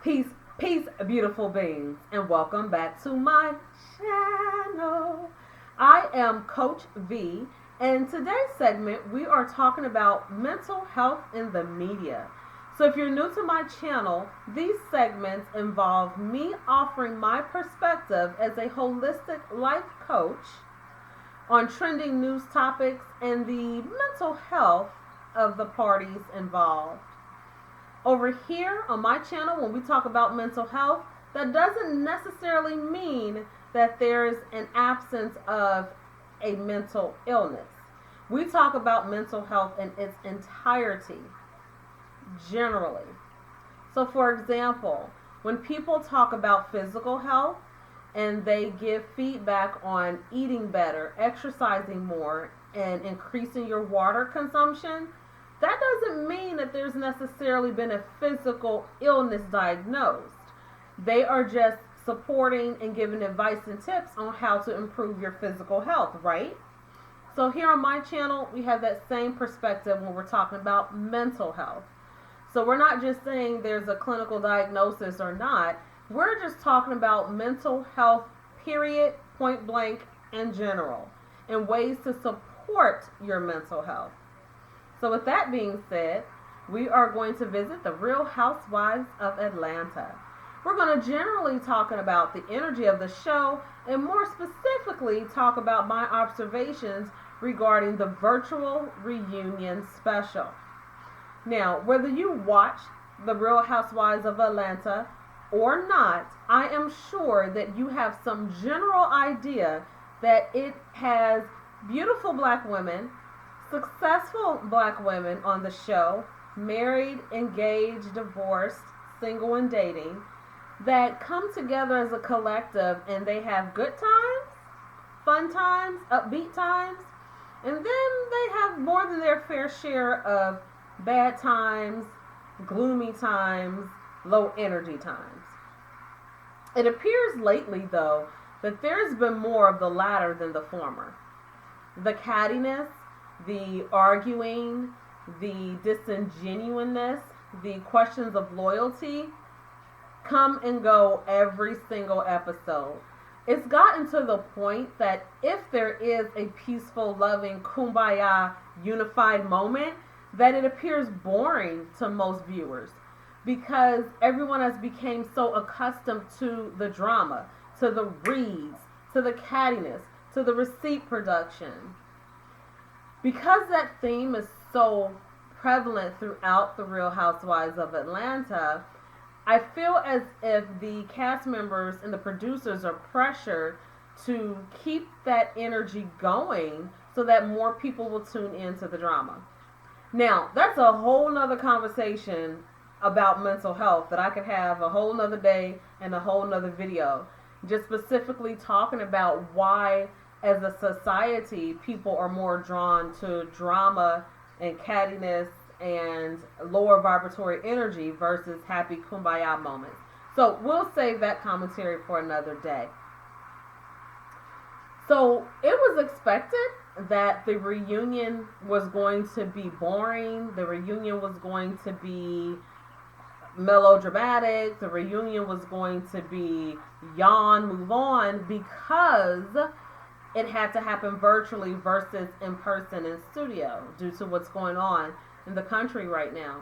Peace, peace, beautiful beings, and welcome back to my channel. I am Coach Vee, and today's segment we are talking about mental health in the media. So if you're new to my channel, these segments involve me offering my perspective as a holistic life coach on trending news topics and the mental health of the parties involved. Over here on my channel, when we talk about mental health, that doesn't necessarily mean that there's an absence of a mental illness. We talk about mental health in its entirety, generally. So for example, when people talk about physical health and they give feedback on eating better, exercising more, and increasing your water consumption, that doesn't mean that there's necessarily been a physical illness diagnosed. They are just supporting and giving advice and tips on how to improve your physical health, right? So here on my channel, we have that same perspective when we're talking about mental health. So we're not just saying there's a clinical diagnosis or not. We're just talking about mental health, period, point blank, in general, and ways to support your mental health. So with that being said, we are going to visit the Real Housewives of Atlanta. We're going to generally talking about the energy of the show and more specifically talk about my observations regarding the virtual reunion special. Now, whether you watch the Real Housewives of Atlanta or not, I am sure that you have some general idea that it has beautiful black women, successful black women on the show, married, engaged, divorced, single, and dating, that come together as a collective and they have good times, fun times, upbeat times, and then they have more than their fair share of bad times, gloomy times, low energy times. It appears lately, though, that there's been more of the latter than the former. The cattiness, the arguing, the disingenuousness, the questions of loyalty come and go every single episode. It's gotten to the point that if there is a peaceful, loving, kumbaya, unified moment, that it appears boring to most viewers because everyone has become so accustomed to the drama, to the reads, to the cattiness, to the receipt production. Because that theme is so prevalent throughout the Real Housewives of Atlanta, I feel as if the cast members and the producers are pressured to keep that energy going so that more people will tune into the drama. Now, that's a whole nother conversation about mental health that I could have a whole nother day and a whole nother video, just specifically talking about why as a society, people are more drawn to drama and cattiness and lower vibratory energy versus happy kumbaya moments. So we'll save that commentary for another day. So it was expected that the reunion was going to be boring. The reunion was going to be melodramatic. The reunion was going to be yawn, move on, because it had to happen virtually versus in person in studio due to what's going on in the country right now.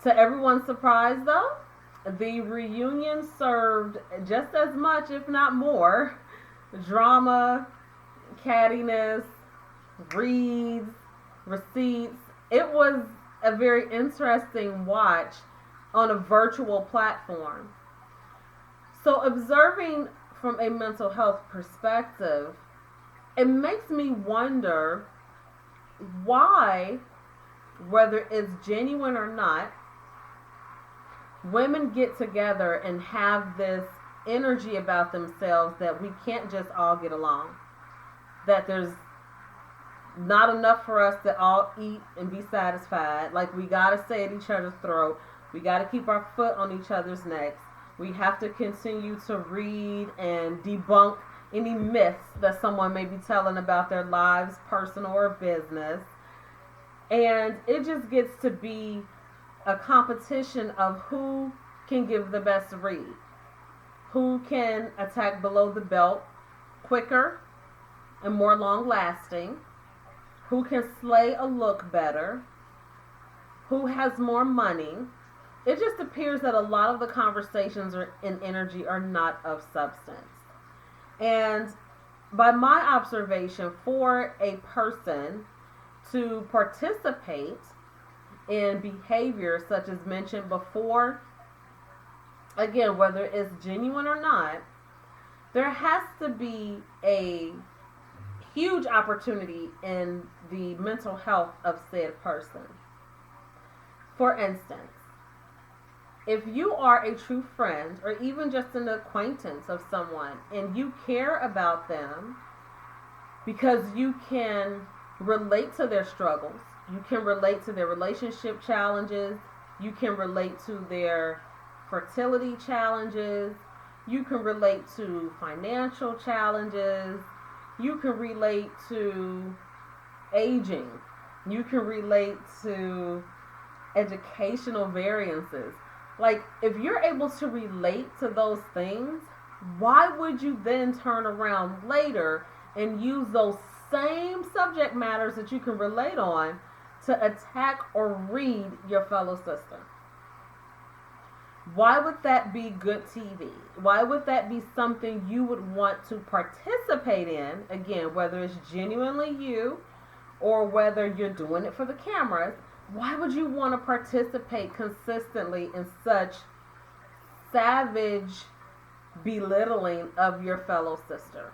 To everyone's surprise, though, the reunion served just as much, if not more, drama, cattiness, reads, receipts. It was a very interesting watch on a virtual platform. So observing from a mental health perspective, it makes me wonder why, whether it's genuine or not, women get together and have this energy about themselves that we can't just all get along, that there's not enough for us to all eat and be satisfied. Like, we gotta stay at each other's throat, we gotta keep our foot on each other's necks. We have to continue to read and debunk any myths that someone may be telling about their lives, personal or business. And it just gets to be a competition of who can give the best read, who can attack below the belt quicker and more long lasting, who can slay a look better, who has more money. It just appears that a lot of the conversations and energy are not of substance. And by my observation, for a person to participate in behavior such as mentioned before, again, whether it's genuine or not, there has to be a huge opportunity in the mental health of said person. For instance, if you are a true friend or even just an acquaintance of someone and you care about them because you can relate to their struggles, you can relate to their relationship challenges, you can relate to their fertility challenges, you can relate to financial challenges, you can relate to aging, you can relate to educational variances. Like, if you're able to relate to those things, why would you then turn around later and use those same subject matters that you can relate on to attack or read your fellow sister? Why would that be good TV? Why would that be something you would want to participate in? Again, whether it's genuinely you or whether you're doing it for the cameras, why would you want to participate consistently in such savage belittling of your fellow sister?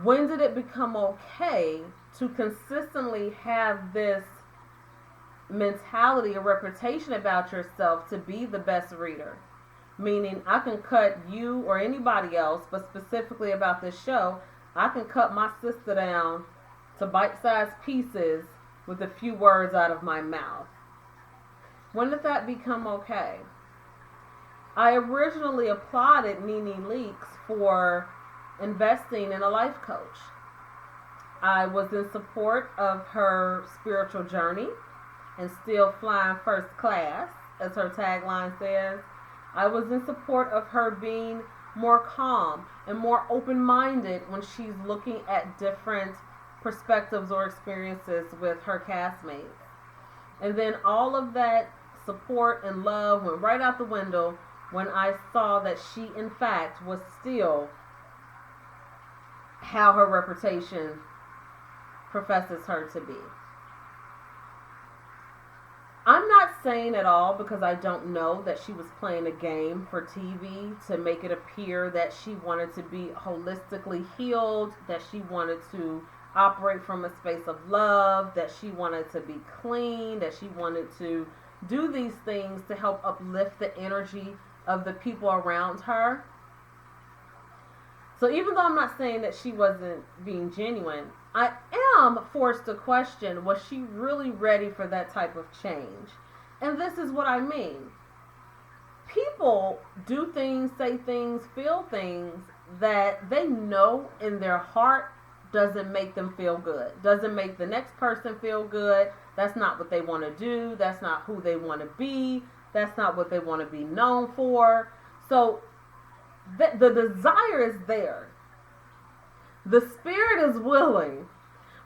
When did it become okay to consistently have this mentality or reputation about yourself to be the best reader? Meaning, I can cut you or anybody else, but specifically about this show, I can cut my sister down to bite-sized pieces with a few words out of my mouth. When did that become okay? I originally applauded Nene Leakes for investing in a life coach. I was in support of her spiritual journey and still flying first class, as her tagline says. I was in support of her being more calm and more open-minded when she's looking at different perspectives or experiences with her castmates. And then all of that support and love went right out the window when I saw that she, in fact, was still how her reputation professes her to be. I'm not saying at all, because I don't know, that she was playing a game for TV to make it appear that she wanted to be holistically healed, that she wanted to operate from a space of love, that she wanted to be clean, that she wanted to do these things to help uplift the energy of the people around her. So even though I'm not saying that she wasn't being genuine, I am forced to question, was she really ready for that type of change? And this is what I mean. People do things, say things, feel things that they know in their heart doesn't make them feel good, doesn't make the next person feel good. That's not what they want to do. That's not who they want to be. That's not what they want to be known for. So the desire is there. The spirit is willing,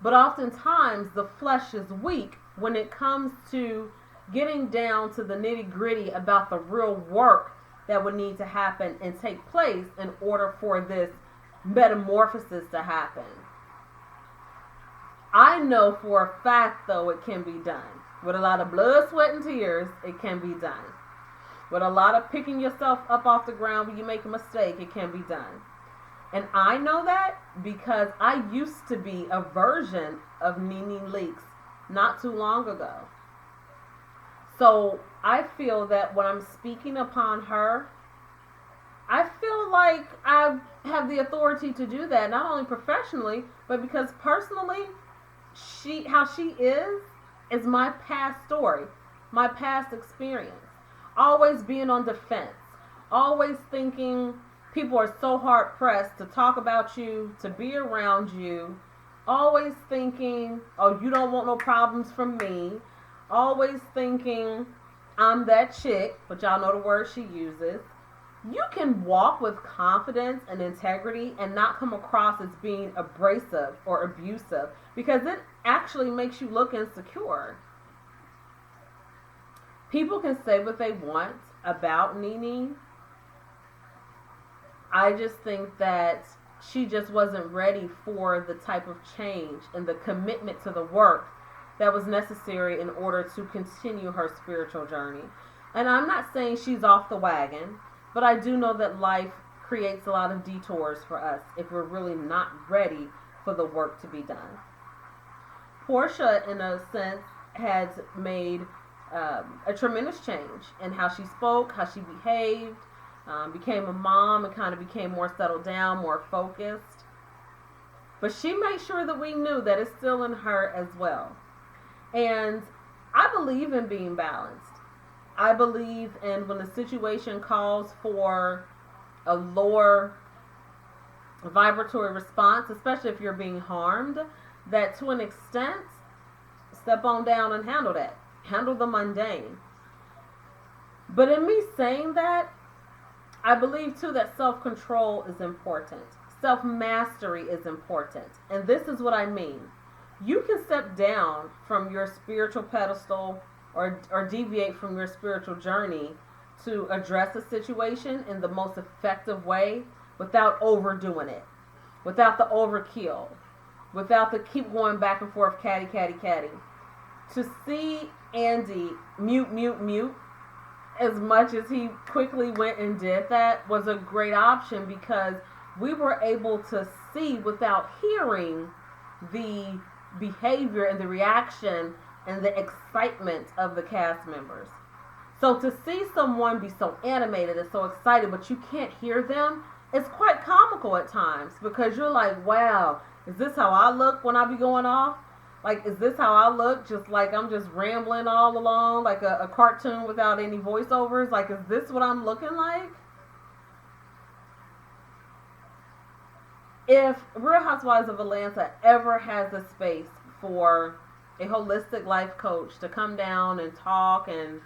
but oftentimes the flesh is weak when it comes to getting down to the nitty-gritty about the real work that would need to happen and take place in order for this metamorphosis to happen. I know for a fact, though, it can be done. With a lot of blood, sweat, and tears, it can be done. With a lot of picking yourself up off the ground when you make a mistake, it can be done. And I know that because I used to be a version of Nene Leakes not too long ago. So I feel that when I'm speaking upon her, I feel like I have the authority to do that, not only professionally, but because personally, how she is my past story, my past experience. Always being on defense, always thinking people are so hard pressed to talk about you, to be around you, always thinking, oh, you don't want no problems from me, always thinking I'm that chick, but y'all know the word she uses. You can walk with confidence and integrity and not come across as being abrasive or abusive, because it actually makes you look insecure. People can say what they want about Nene. I just think that she just wasn't ready for the type of change and the commitment to the work that was necessary in order to continue her spiritual journey. And I'm not saying she's off the wagon, but I do know that life creates a lot of detours for us if we're really not ready for the work to be done. Portia, in a sense, has made a tremendous change in how she spoke, how she behaved, became a mom, and kind of became more settled down, more focused. But she made sure that we knew that it's still in her as well. And I believe in being balanced. I believe in when the situation calls for a lower vibratory response, especially if you're being harmed, that to an extent, step on down and handle that. Handle the mundane. But in me saying that, I believe too that self-control is important. Self-mastery is important. And this is what I mean. You can step down from your spiritual pedestal or deviate from your spiritual journey to address a situation in the most effective way without overdoing it, without the overkill, without the keep going back and forth catty, catty, catty. To see Andy mute, as much as he quickly went and did that, was a great option, because we were able to see without hearing the behavior and the reaction and the excitement of the cast members. So to see someone be so animated and so excited, but you can't hear them, it's quite comical at times, because you're like, wow, is this how I look when I be going off? Like, is this how I look? Just like I'm just rambling all along, like a cartoon without any voiceovers? Like, is this what I'm looking like? If Real Housewives of Atlanta ever has a space for a holistic life coach to come down and talk and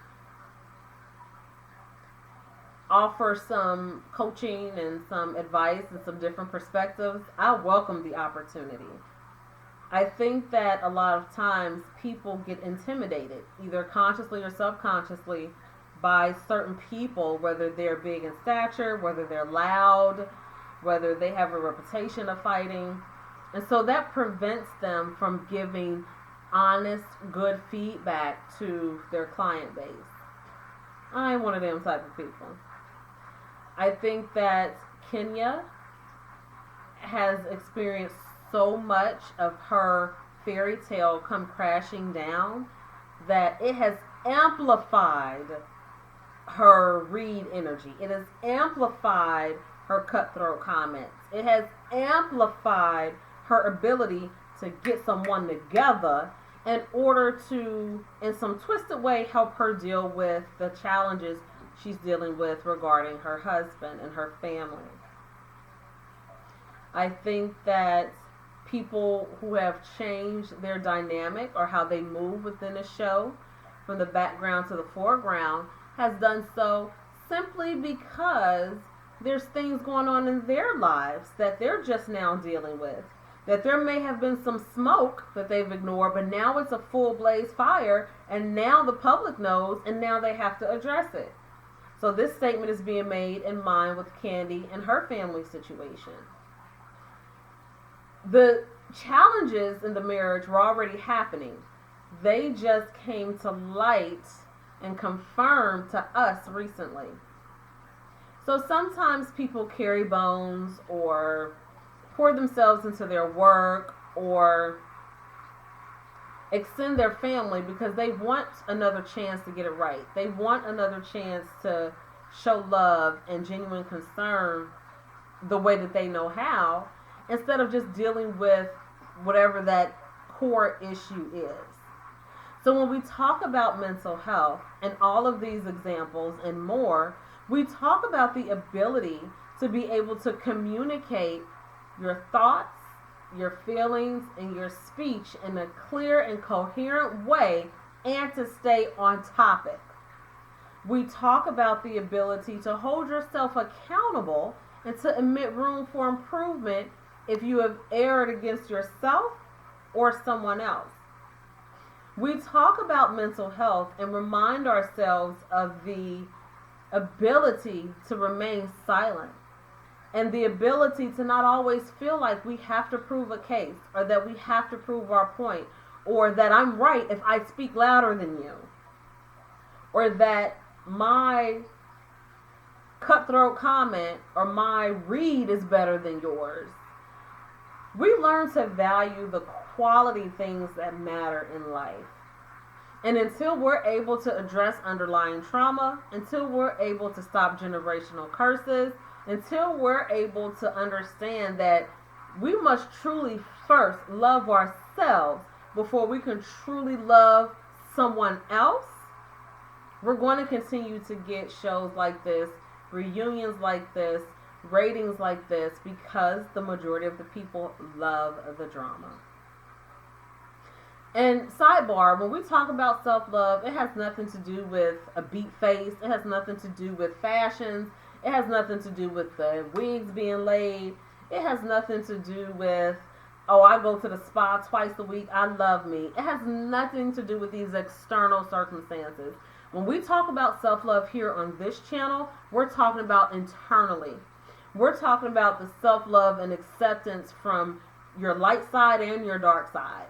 offer some coaching and some advice and some different perspectives, I welcome the opportunity. I think that a lot of times people get intimidated, either consciously or subconsciously, by certain people, whether they're big in stature, whether they're loud, whether they have a reputation of fighting. And so that prevents them from giving honest, good feedback to their client base. I ain't one of them type of people. I think that Kenya has experienced so much of her fairy tale come crashing down that it has amplified her read energy. It has amplified her cutthroat comments. It has amplified her ability to get someone together in order to, in some twisted way, help her deal with the challenges she's dealing with regarding her husband and her family. I think that people who have changed their dynamic or how they move within a show from the background to the foreground has done so simply because there's things going on in their lives that they're just now dealing with. That there may have been some smoke that they've ignored, but now it's a full blaze fire, and now the public knows, and now they have to address it. So this statement is being made in mind with Candy and her family situation. The challenges in the marriage were already happening. They just came to light and confirmed to us recently. So sometimes people carry bones or pour themselves into their work or extend their family because they want another chance to get it right. They want another chance to show love and genuine concern the way that they know how, instead of just dealing with whatever that core issue is. So when we talk about mental health and all of these examples and more, we talk about the ability to be able to communicate your thoughts, your feelings, and your speech in a clear and coherent way, and to stay on topic. We talk about the ability to hold yourself accountable and to admit room for improvement if you have erred against yourself or someone else. We talk about mental health and remind ourselves of the ability to remain silent and the ability to not always feel like we have to prove a case or that we have to prove our point or that I'm right if I speak louder than you or that my cutthroat comment or my read is better than yours. We learn to value the quality things that matter in life. And until we're able to address underlying trauma, until we're able to stop generational curses, until we're able to understand that we must truly first love ourselves before we can truly love someone else, we're going to continue to get shows like this, reunions like this, ratings like this, because the majority of the people love the drama. And sidebar, when we talk about self-love, it has nothing to do with a beat face. It has nothing to do with fashions. It has nothing to do with the wigs being laid. It has nothing to do with, oh, I go to the spa twice a week. I love me. It has nothing to do with these external circumstances. When we talk about self-love here on this channel, we're talking about internally. We're talking about the self-love and acceptance from your light side and your dark side.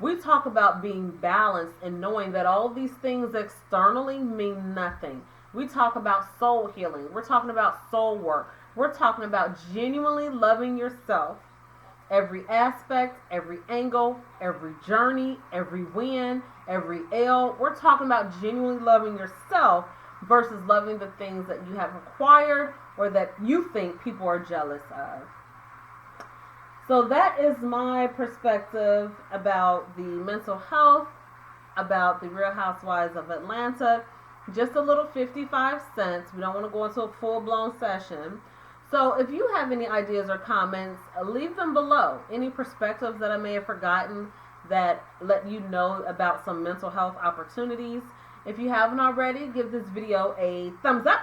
We talk about being balanced and knowing that all these things externally mean nothing. We talk about soul healing. We're talking about soul work. We're talking about genuinely loving yourself. Every aspect, every angle, every journey, every win, every L. We're talking about genuinely loving yourself versus loving the things that you have acquired or that you think people are jealous of. So that is my perspective about the mental health, about the Real Housewives of Atlanta. Just a little 55 cents. We don't want to go into a full-blown session. So if you have any ideas or comments, leave them below. Any perspectives that I may have forgotten that let you know about some mental health opportunities. If you haven't already, give this video a thumbs up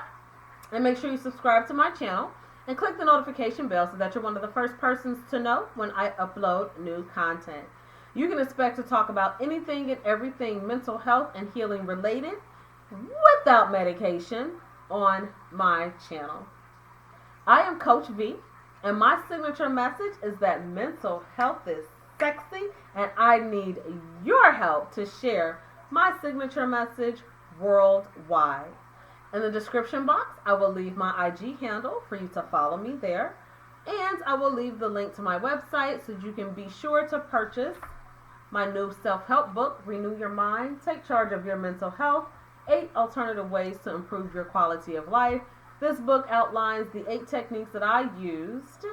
and make sure you subscribe to my channel. And click the notification bell so that you're one of the first persons to know when I upload new content. You can expect to talk about anything and everything mental health and healing related without medication on my channel. I am Coach Vee, and my signature message is that mental health is sexy, and I need your help to share my signature message worldwide. In the description box, I will leave my IG handle for you to follow me there. And I will leave the link to my website so you can be sure to purchase my new self-help book, Renew Your Mind, Take Charge of Your Mental Health, 8 Alternative Ways to Improve Your Quality of Life. This book outlines the 8 techniques that I used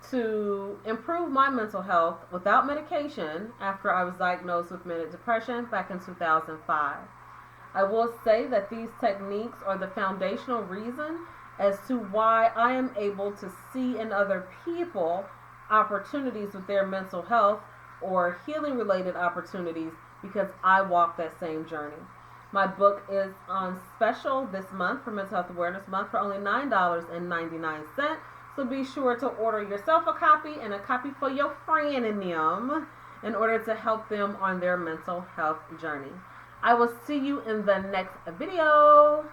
to improve my mental health without medication after I was diagnosed with manic depression back in 2005. I will say that these techniques are the foundational reason as to why I am able to see in other people opportunities with their mental health or healing related opportunities because I walk that same journey. My book is on special this month for Mental Health Awareness Month for only $9.99. So be sure to order yourself a copy and a copy for your friend and them in order to help them on their mental health journey. I will see you in the next video.